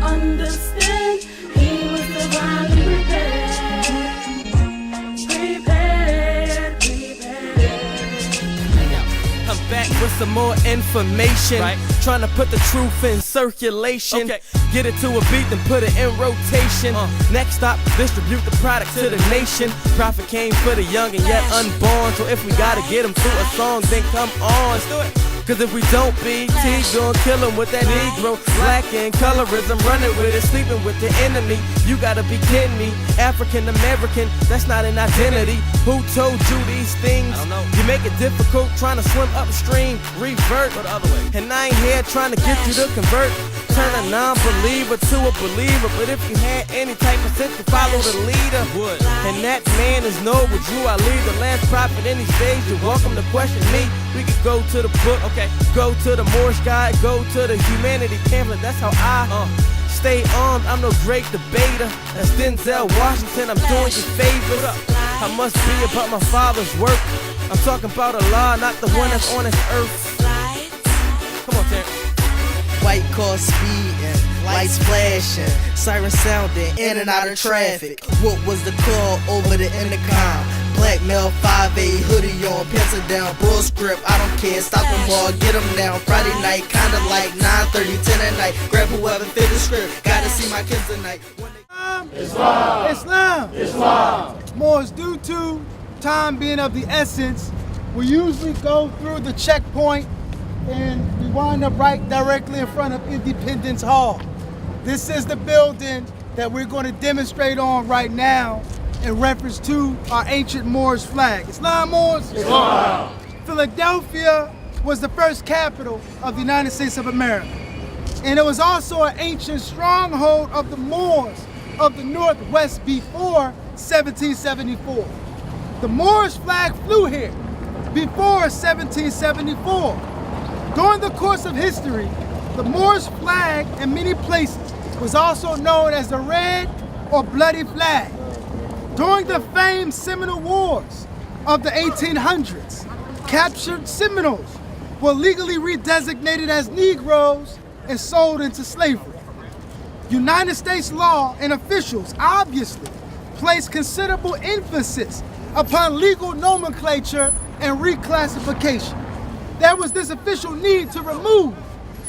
understand. He was divinely prepared. I'm back with some more information, trying to put the truth in circulation. Get it to a beat, then put it in rotation. Next stop, distribute the product to the nation. Profit came for the young and yet unborn. So if we gotta get them through a song, then come on. Let's do it. Cause if we don't, BT gon' kill him with that negro. Black and colorism, running with it, sleeping with the enemy. You gotta be kidding me. African American, that's not an identity. Who told you these things? I don't know. You make it difficult trying to swim upstream, revert. Go the other way. And I ain't here trying to get you to convert. Turn a non-believer to a believer. But if you had any type of sense to follow the leader, would. And that man is Noble Drew. I lead the last prophet in these days. You're welcome to question me. We could go to the book, go to the Moorish guide, go to the humanity pamphlet. That's how I stay armed. I'm no great debater. That's Denzel Washington. I'm doing you favors. I must be about my father's work. I'm talking about Allah, not the one that's on this earth. Come on, Terrence. White car speeding, lights flashing, sirens sounding, in and out of traffic. What was the call over the intercom? Black male 5'8", hoodie on, pencil down, broad script, I don't care, stop them all, get them down. Friday night, kinda like 9:30, 10 at night, grab whoever fit the script, gotta see my kids tonight. Islam! Islam! Islam! Moors, due to time being of the essence, we usually go through the checkpoint and we wind up right directly in front of Independence Hall. This is the building that we're going to demonstrate on right now in reference to our ancient Moorish flag. Islam, Moors? Islam! Philadelphia was the first capital of the United States of America. And it was also an ancient stronghold of the Moors of the Northwest before 1774. The Moorish flag flew here before 1774. During the course of history, the Moorish flag in many places was also known as the Red or Bloody Flag. During the famed Seminole Wars of the 1800s, captured Seminoles were legally redesignated as Negroes and sold into slavery. United States law and officials obviously placed considerable emphasis upon legal nomenclature and reclassification. There was this official need to remove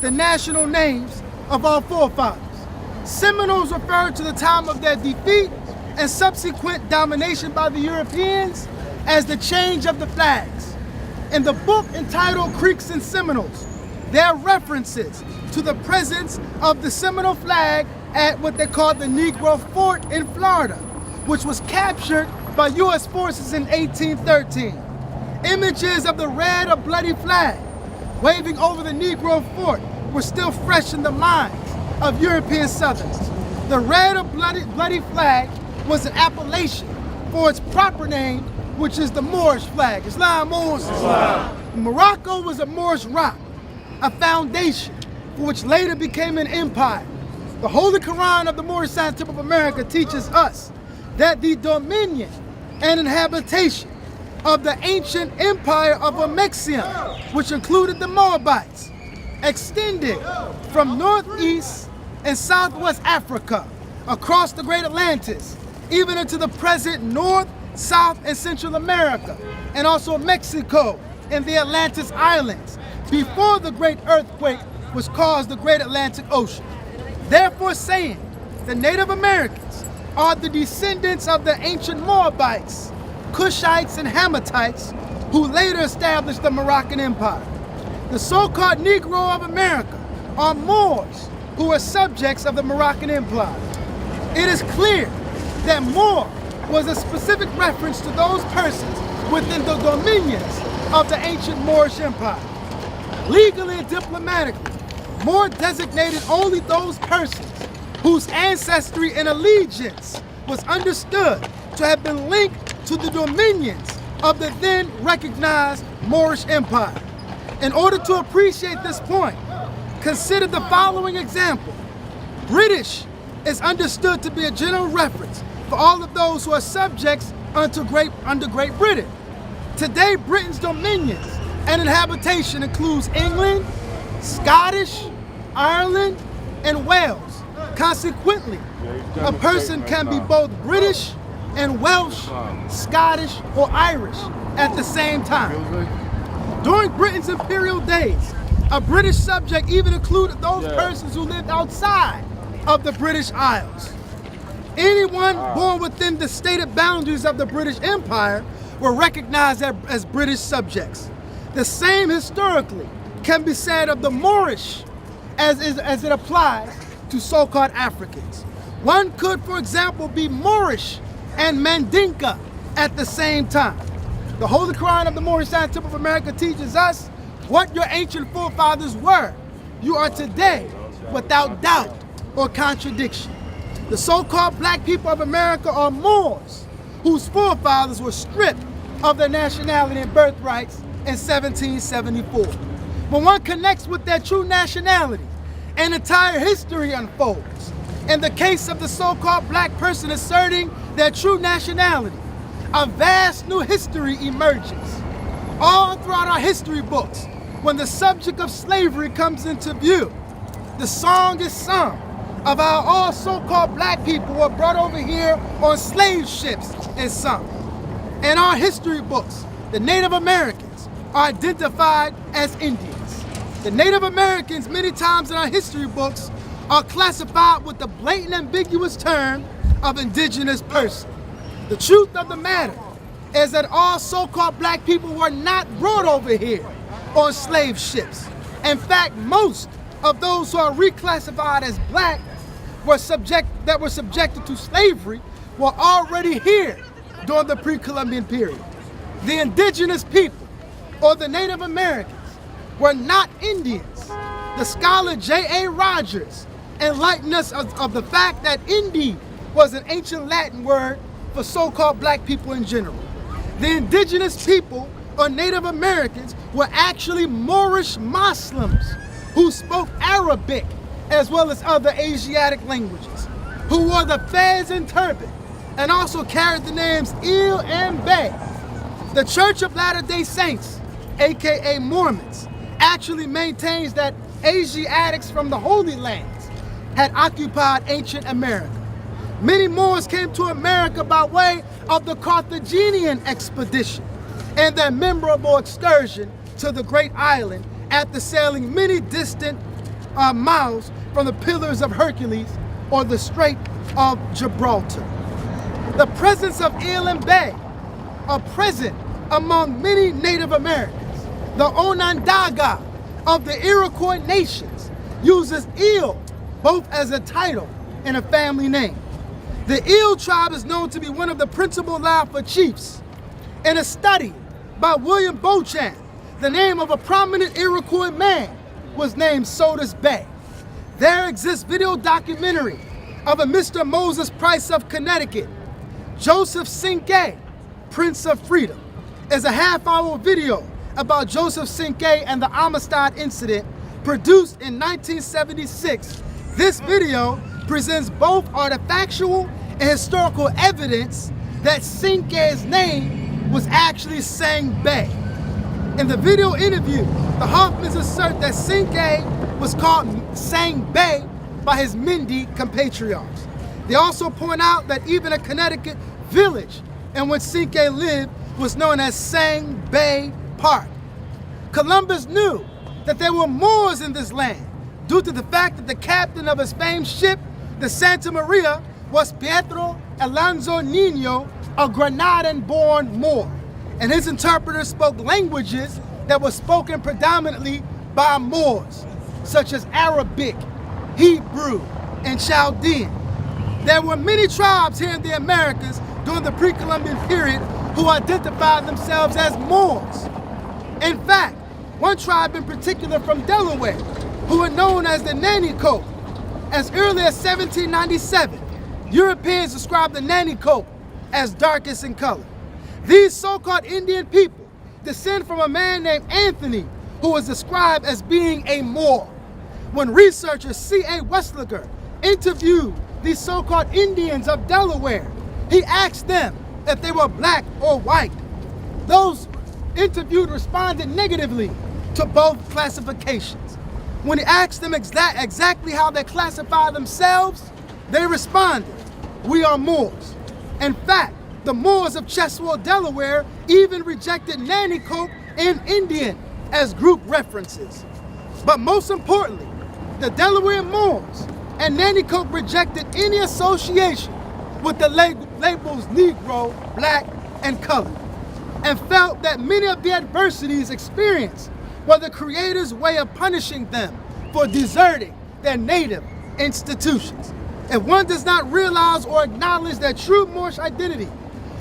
the national names of our forefathers. Seminoles referred to the time of their defeat and subsequent domination by the Europeans as the change of the flags. In the book entitled Creeks and Seminoles, there are references to the presence of the Seminole flag at what they called the Negro Fort in Florida, which was captured by U.S. forces in 1813. Images of the red or bloody flag waving over the Negro Fort were still fresh in the minds of European Southerners. The red or bloody flag was an appellation for its proper name, which is the Moorish flag. Islam, Moors. Islam. Morocco was a Moorish rock, a foundation for which later became an empire. The Holy Quran of the Moorish side tip of America teaches us that the dominion and inhabitation of the ancient empire of Amexium, which included the Moabites, extended from northeast and southwest Africa across the Great Atlantis, even into the present North, South, and Central America, and also Mexico and the Atlantis Islands, before the great earthquake which caused the Great Atlantic Ocean. Therefore saying the Native Americans are the descendants of the ancient Moabites, Cushites, and Hammatites, who later established the Moroccan Empire. The so-called Negro of America are Moors who are subjects of the Moroccan Empire. It is clear that Moor was a specific reference to those persons within the dominions of the ancient Moorish Empire. Legally and diplomatically, Moor designated only those persons whose ancestry and allegiance was understood to have been linked to the dominions of the then recognized Moorish Empire. In order to appreciate this point, consider the following example. British is understood to be a general reference for all of those who are subjects under Great Britain. Today, Britain's dominions and inhabitation includes England, Scottish, Ireland, and Wales. Consequently, a person can be both British and Welsh, Scottish, or Irish at the same time. During Britain's imperial days, a British subject even included those persons who lived outside of the British Isles. Anyone born within the stated boundaries of the British Empire were recognized as British subjects. The same historically can be said of the Moorish as it applies to so-called Africans. One could, for example, be Moorish and Mandinka at the same time. The Holy Quran of the Moorish Temple of America teaches us what your ancient forefathers were. You are today without doubt or contradiction. The so-called black people of America are Moors, whose forefathers were stripped of their nationality and birthrights in 1774. When one connects with their true nationality, an entire history unfolds. In the case of the so-called black person asserting their true nationality, a vast new history emerges. All throughout our history books, when the subject of slavery comes into view, the song is sung of how all so-called black people were brought over here on slave ships and sung. In our history books, the Native Americans are identified as Indians. The Native Americans, many times in our history books, are classified with the blatant ambiguous term of indigenous person. The truth of the matter is that all so-called black people were not brought over here on slave ships. In fact, most of those who are reclassified as black were subjected to slavery were already here during the pre-Columbian period. The indigenous people, or the Native Americans, were not Indians. The scholar J.A. Rogers enlightened us of the fact that Indi was an ancient Latin word for so-called black people in general. The indigenous people, or Native Americans, were actually Moorish Muslims who spoke Arabic as well as other Asiatic languages, who wore the fez and turban and also carried the names Il and Bey. The Church of Latter-day Saints, aka Mormons, actually maintains that Asiatics from the Holy Lands had occupied ancient America. Many Moors came to America by way of the Carthaginian expedition and their memorable excursion to the Great Island after sailing many distant miles from the Pillars of Hercules or the Strait of Gibraltar. The presence of Il and Bey are present among many Native Americans. The Onondaga of the Iroquois nations uses Il both as a title and a family name. The Il tribe is known to be one of the principal Lapa chiefs. In a study by William Beauchamp, the name of a prominent Iroquois man was named Sodus Bay. There exists video documentary of a Mr. Moses Price of Connecticut. Joseph Cinque, Prince of Freedom, is a half-hour video about Joseph Cinque and the Amistad incident produced in 1976. This video presents both artifactual and historical evidence that Cinque's name was actually Sang Bay. In the video interview, the Hoffmans assert that Cinque was called Sang Bay by his Mindi compatriots. They also point out that even a Connecticut village in which Cinque lived was known as Sang Bay Park. Columbus knew that there were Moors in this land due to the fact that the captain of his famed ship, the Santa Maria, was Pietro Alonso Nino, a Granadan-born Moor, and his interpreters spoke languages that were spoken predominantly by Moors, such as Arabic, Hebrew, and Chaldean. There were many tribes here in the Americas during the pre-Columbian period who identified themselves as Moors. In fact, one tribe in particular from Delaware, who were known as the Nanticoke. As early as 1797, Europeans described the Nanticoke as darkest in color. These so-called Indian people descend from a man named Anthony, who was described as being a Moor. When researcher C.A. Westlager interviewed these so-called Indians of Delaware, he asked them if they were black or white. Those interviewed responded negatively to both classifications. When he asked them exactly how they classify themselves, they responded, "We are Moors." In fact, the Moors of Chesapeake, Delaware even rejected Nanticoke and Indian as group references. But most importantly, the Delaware Moors and Nanticoke rejected any association with the labels Negro, Black, and Colored, and felt that many of the adversities experienced were the Creator's way of punishing them for deserting their native institutions. If one does not realize or acknowledge their true Moorish identity,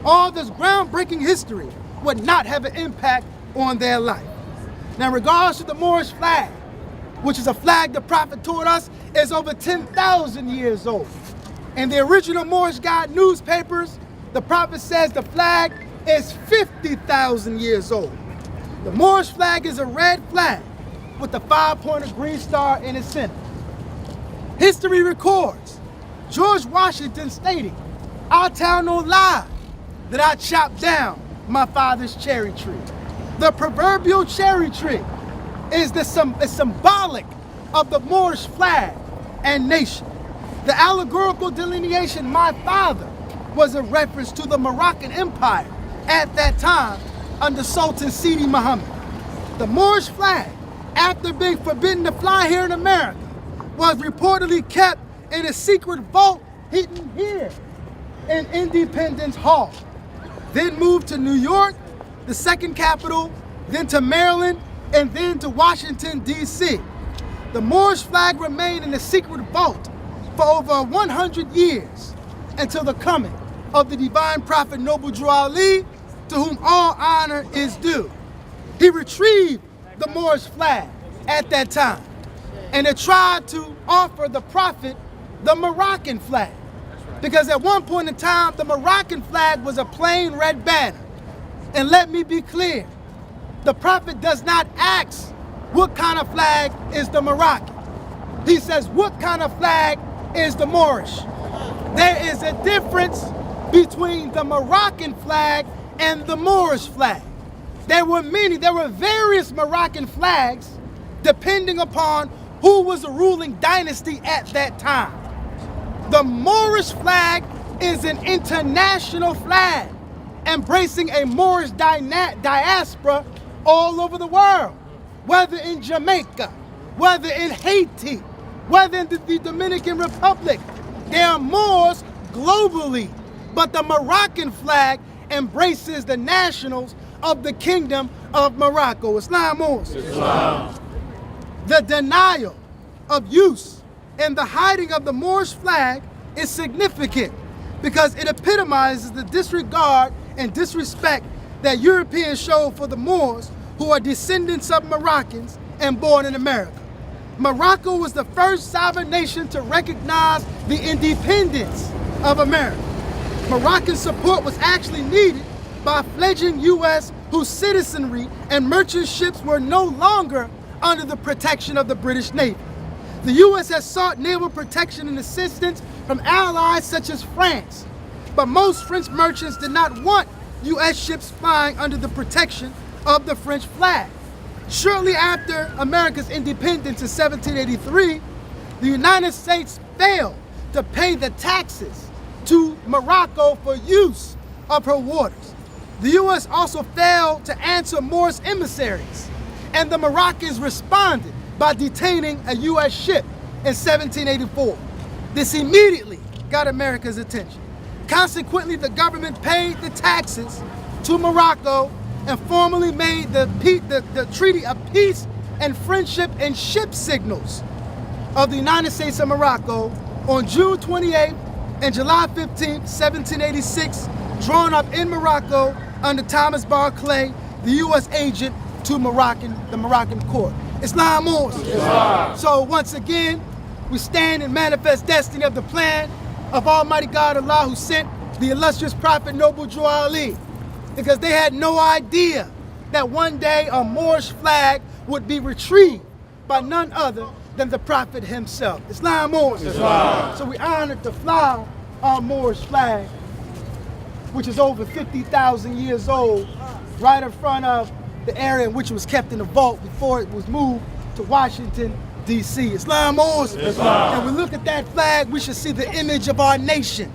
all this groundbreaking history would not have an impact on their life. Now, in regards to the Moorish flag, which is a flag the Prophet taught us is over 10,000 years old. In the original Moorish Guide newspapers, the Prophet says the flag is 50,000 years old. The Moorish flag is a red flag with a 5-pointed green star in its center. History records George Washington stating, "I'll tell no lie that I chopped down my father's cherry tree." The proverbial cherry tree is symbolic of the Moorish flag and nation. The allegorical delineation, "my father," was a reference to the Moroccan Empire at that time under Sultan Sidi Muhammad. The Moorish flag, after being forbidden to fly here in America, was reportedly kept in a secret vault hidden here in Independence Hall. Then moved to New York, the second capital, then to Maryland, and then to Washington, D.C. The Moorish flag remained in the secret vault for over 100 years until the coming of the divine prophet Noble Drew Ali, to whom all honor is due. He retrieved the Moorish flag at that time, and they tried to offer the prophet the Moroccan flag, because at one point in time, the Moroccan flag was a plain red banner. And let me be clear, the prophet does not ask what kind of flag is the Moroccan. He says, what kind of flag is the Moorish? There is a difference between the Moroccan flag and the Moorish flag. There were various Moroccan flags depending upon who was the ruling dynasty at that time. The Moorish flag is an international flag, embracing a Moorish diaspora all over the world, whether in Jamaica, whether in Haiti, whether in the Dominican Republic. There are Moors globally, but the Moroccan flag embraces the nationals of the Kingdom of Morocco. Islam, Moors. Islam. The denial of use and the hiding of the Moorish flag is significant because it epitomizes the disregard and disrespect that Europeans show for the Moors, who are descendants of Moroccans and born in America. Morocco was the first sovereign nation to recognize the independence of America. Moroccan support was actually needed by fledgling U.S. whose citizenry and merchant ships were no longer under the protection of the British Navy. The U.S. has sought naval protection and assistance from allies such as France, but most French merchants did not want U.S. ships flying under the protection of the French flag. Shortly after America's independence in 1783, the United States failed to pay the taxes to Morocco for use of her waters. The U.S. also failed to answer Moorish emissaries, and the Moroccans responded by detaining a U.S. ship in 1784. This immediately got America's attention. Consequently, the government paid the taxes to Morocco and formally made the Treaty of Peace and Friendship and Ship Signals of the United States of Morocco on June 28th and July 15th, 1786, drawn up in Morocco under Thomas Barclay, the U.S. agent to the Moroccan court. Islam, Moors. So once again, we stand and manifest destiny of the plan of Almighty God Allah, who sent the illustrious Prophet Noble Drew Ali, because they had no idea that one day a Moorish flag would be retrieved by none other than the Prophet himself. Islam, Moors. So we honored to fly our Moorish flag, which is over 50,000 years old, right in front of the area in which it was kept in the vault before it was moved to Washington, DC. Islam, Moors. Islam. And we look at that flag, we should see the image of our nation.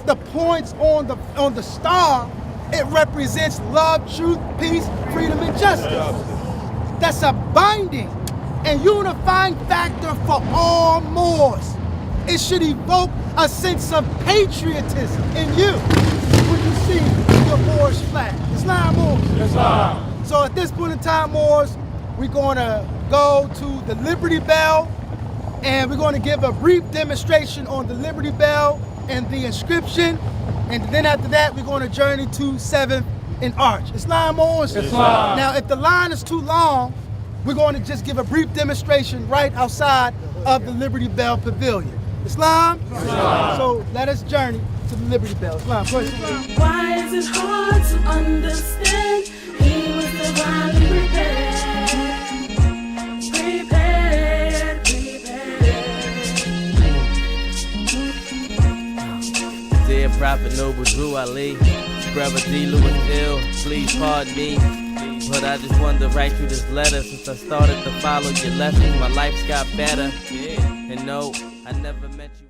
The points on the star, it represents love, truth, peace, freedom, and justice. That's a binding and unifying factor for all Moors. It should evoke a sense of patriotism in you when you see your Moorish flag. Islam, Moors. Islam. So at this point in time, Moors, we're going to go to the Liberty Bell, and we're going to give a brief demonstration on the Liberty Bell and the inscription, and then after that, we're going to journey to 7th and Arch. Islam, Moors? Islam. Now, if the line is too long, we're going to just give a brief demonstration right outside of the Liberty Bell Pavilion. Islam? Islam. So let us journey to the Liberty Bell. Islam, go ahead. Why is it hard to understand? He was divinely prepared. Dear Prophet Noble Drew Ali, Brother D. Lewis ill, please pardon me. But I just wanted to write you this letter. Since I started to follow your lessons, my life's got better. And no, I never met you.